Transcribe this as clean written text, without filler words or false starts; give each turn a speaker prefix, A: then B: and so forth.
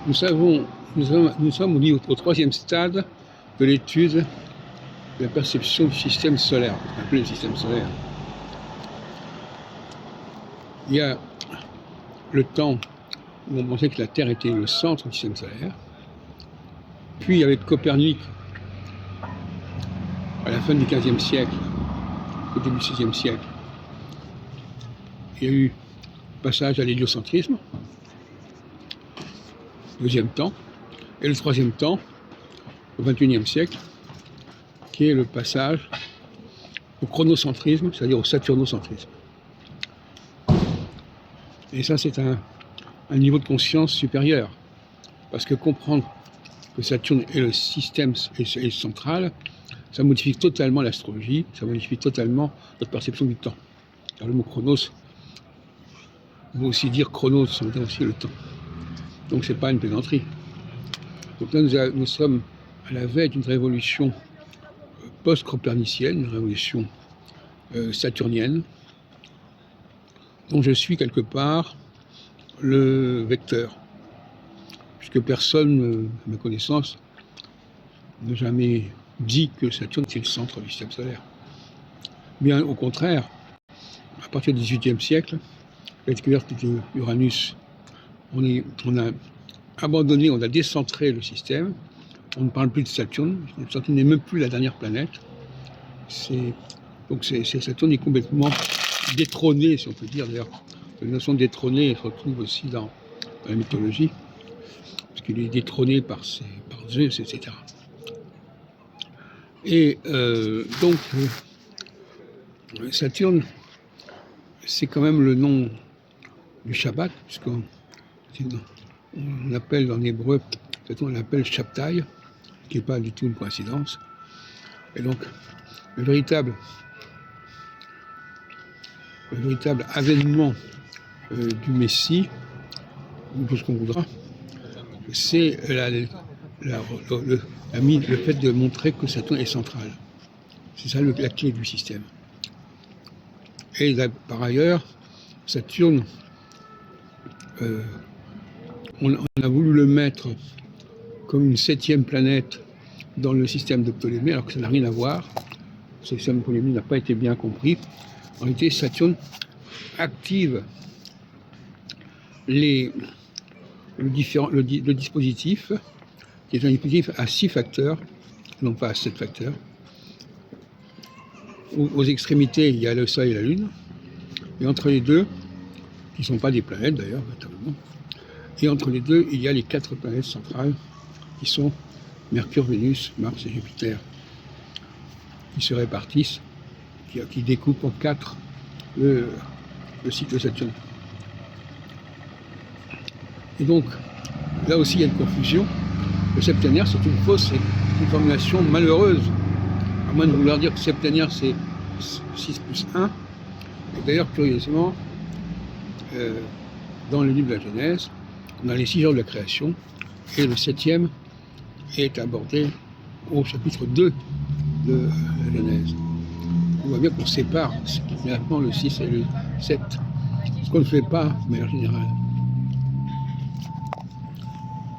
A: nous sommes au troisième stade de l'étude de la perception du système solaire, appelé le système solaire. Il y a le temps où on pensait que la Terre était le centre du système solaire, puis avec Copernic, à la fin du XVe siècle, au début du XVIe siècle, il y a eu passage à l'héliocentrisme, deuxième temps, et le troisième temps, au XXIe siècle, qui est le passage au chronocentrisme, c'est-à-dire au saturnocentrisme. Et ça, c'est un niveau de conscience supérieur, parce que comprendre que Saturne est le système central, ça modifie totalement l'astrologie, ça modifie totalement notre perception du temps. Alors le mot chronos veut aussi dire chronos, ça veut dire aussi le temps. Donc c'est pas une plaisanterie. Donc là nous sommes à la veille d'une révolution post-copernicienne, une révolution saturnienne, dont je suis quelque part le vecteur, puisque personne, à ma connaissance, n'a jamais dit que Saturne était le centre du système solaire. Bien au contraire, à partir du XVIIIe siècle, la découverte d'Uranus, on a abandonné, on a décentré le système, on ne parle plus de Saturne, Saturne n'est même plus la dernière planète. Donc Saturne est complètement détrôné, si on peut dire. D'ailleurs, la notion de détrôné se retrouve aussi dans la mythologie, parce qu'il est détrôné par Zeus, etc. Et donc, Saturne, c'est quand même le nom du Shabbat, puisqu'on appelle en hébreu, Saturne on l'appelle Shabtai, qui n'est pas du tout une coïncidence. Et donc, le véritable avènement du Messie, ou tout ce qu'on voudra, c'est le fait de montrer que Saturne est central. C'est ça la clé du système. Et là, par ailleurs, Saturne, on a voulu le mettre comme une 7e planète dans le système de Ptolémée, alors que ça n'a rien à voir. Ce système de Ptolémée n'a pas été bien compris. En réalité, Saturne active le dispositif, qui est un dispositif à 6 facteurs, non pas à 7 facteurs. Aux extrémités, il y a le Soleil et la Lune, et entre les deux, qui ne sont pas des planètes d'ailleurs, véritablement, et entre les deux, il y a les 4 planètes centrales, qui sont Mercure, Vénus, Mars et Jupiter, qui se répartissent, qui découpent en 4 le cycle de Saturne. Et donc, là aussi, il y a une confusion. Le septénaire, c'est une fausse, c'est une formulation malheureuse, à moins de vouloir dire que septénaire, c'est 6 plus 1. Et d'ailleurs, curieusement, dans le livre de la Genèse, on a les 6 jours de la création, et le 7e est abordé au chapitre 2 de la Genèse. On voit bien qu'on sépare immédiatement le 6 et le 7, ce qu'on ne fait pas de manière générale.